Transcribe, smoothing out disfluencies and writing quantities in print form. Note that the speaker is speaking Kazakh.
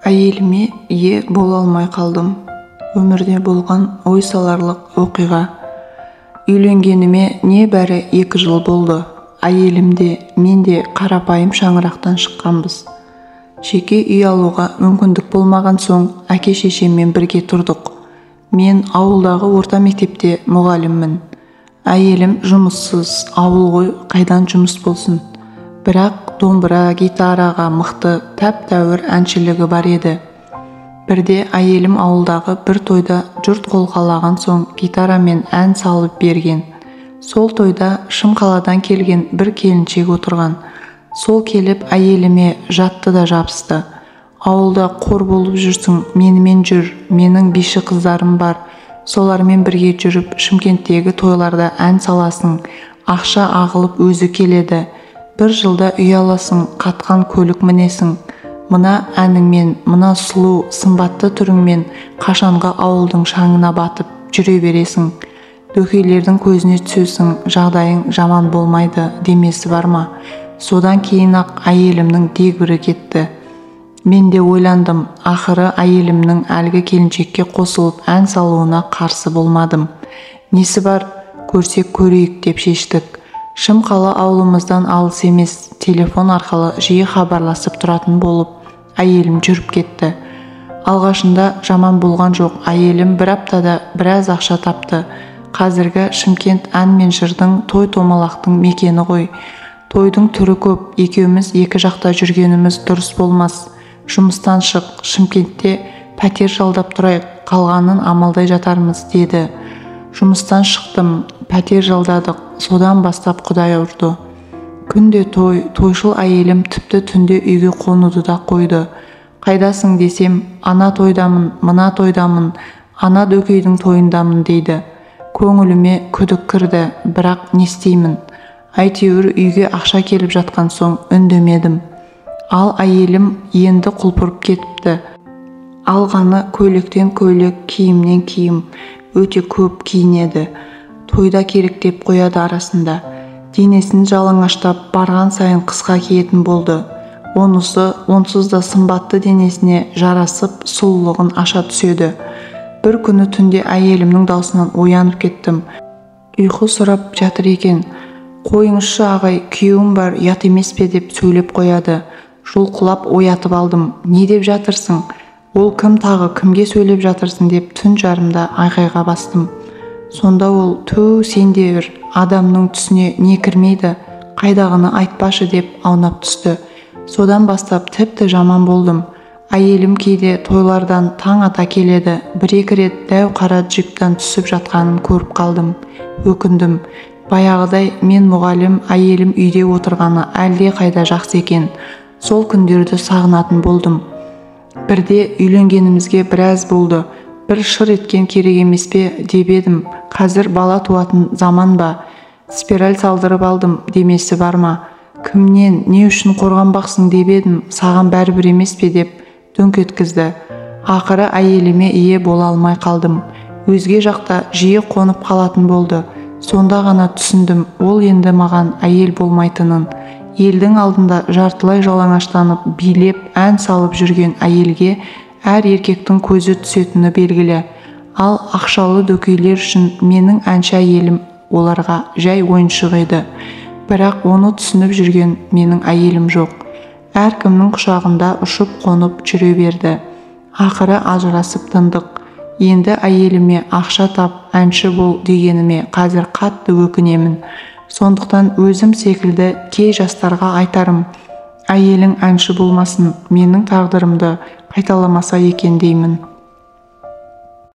Әйеліме ие бола алмай қалдым. Өмірде болған ой саларлық оқиға. Үйленгеніме небәрі 2 жыл болды. Әйелім де, мен де қарапайым шаңырақтан шыққанбыз. Жеке үй алуға мүмкіндік болмаған соң, әке-шешеммен бірге тұрдық. Мен ауылдағы орта мектепте мұғаліммін. Әйелім жұмыссыз, ауыл ғой, қайдан жұмыс болсын. Бірақ домбыра, гитараға мықты, тәп-тәуір әншілігі бар еді. Бірде әйелім ауылдағы бір тойда жұрт қолқалаған соң гитарамен ән салып берген. Сол тойда Шымқаладан келген бір келіншек отырған. Сол келіп әйеліме жатты да жабысты. Ауылда қор болып жүрсің, менімен жүр, менің биші қыздарым бар. Солармен бірге жүріп, Шымкенттегі тойларда ән саласың, ақша ағылып өзі келеді. 1 жылда үй аласың, қатқан көлік мінесің. Мына әніңмен, мына сұлу, сымбатты түріңмен қашанға ауылдың шаңына батып жүре бересің. Дөкейлердің көзіне түсесің, жағдайың жаман болмайды демесі бар ма? Содан кейін-ақ әйелімнің дегбірі кетті. Мен де ойландым, ақыры әйелімнің әлгі келіншекке қосылып ән салуына қарсы болмадым. Несі бар, көрсек көрейік деп шештік. Шымқала ауылымыздан алыс емес, телефон арқылы жиі хабарласып тұратын болып, әйелім жүріп кетті. Алғашында жаман болған жоқ, әйелім 1 аптада біраз ақша тапты. Қазіргі Шымкент ән мен жырдың, той-томалақтың мекені ғой. Тойдың түрі көп, екеуміз екі жақта жүргеніміз дұрыс болмас. Жұмыстан шық, Шымкентте пәтер жалдап тұрайық, қалғанын амалдай жатармыз, деді. Жұмыстан шықтым, пәтер жалдадық, содан бастап Құдай ұрды. Күнде той, тойшыл әйелім тіпті түнде үйге қонуды да қойды. Қайдасың десем, ана тойдамын, мына тойдамын, ана дөкейдің тойындамын дейді. Көңіліме күдік кірді, бірақ не істеймін? Әйтеуір үйге ақша келіп жатқан соң үндемедім. Ал әйелім енді құлпырып кетіпті. Алғаны көйлектен көйлек, киімнен киім, өте көп киінеді. Тойда керек деп қояды арасында. Денесін жалаңаштап барған сайын қысқа киетін болды. Онсыз да сымбатты денесіне жарасып, сұлулығын аша түседі. Bir күні түнде әйелімнің даусынан оянып кеттім. Ұйқы сұрап жатыр екен. Қойыңызшы ағай, күйеуім бар, ят емес пе деп сөйлеп қояды. Жұлқылап оятып алдым. Не деп жатырсың? Ол кім тағы, кімге сөйлеп жатырсың деп түн жарымда айқайға бастым. Сонда ол, ту сен де бір, адамның түсіне не кірмейді, қайдағыны айтпашы деп аунап түсті. Содан бастап тіпті жаман болдым. Әйелім кейде тойлардан таң ата келеді. 1-2 рет дәу қара джиптан түсіп жатқанын көріп қалдым. Өкіндім. Баяғыдай мен мұғалім, әйелім үйде отырғаны әлде қайда жақсы екен. Сол күндерді сағынатын болдым. Бірде үйленгенімізге біраз болды. Bir шыр еткен керек емес пе деп едім. Қазір бала туатын заман ба? Спираль салдырып алдым демесі бар ма? Кімнен, не үшін қорғанбақсың деп едім. Саған бәрібір емес пе деп дөңк еткізді. Ақыры әйеліме ие бола алмай қалдым. Өзге жақта жиі қонып қалатын болды. Сонда ғана түсіндім, ол енді маған әйел болмайтынын. Елдің алдында жартылай жалаңаштанып, билеп, ән салып жүрген әйелге әр еркектің көзі түсетіні белгілі. Ал ақшалы дөкейлер үшін менің әнші әйелім оларға жай ойыншық еді. Бірақ оны түсініп жүрген менің әйелім жоқ. Әркімнің құшағында ұшып қонып жүре берді. Ақыры ажырасып тындық. Енді әйеліме ақша тап, әнші бол дегеніме қазір қатты өкінемін. Сондықтан өзім секілді кей жастарға айтарым. Әйелің әнші болмасын, менің тағдырымды қайталамаса екен деймін.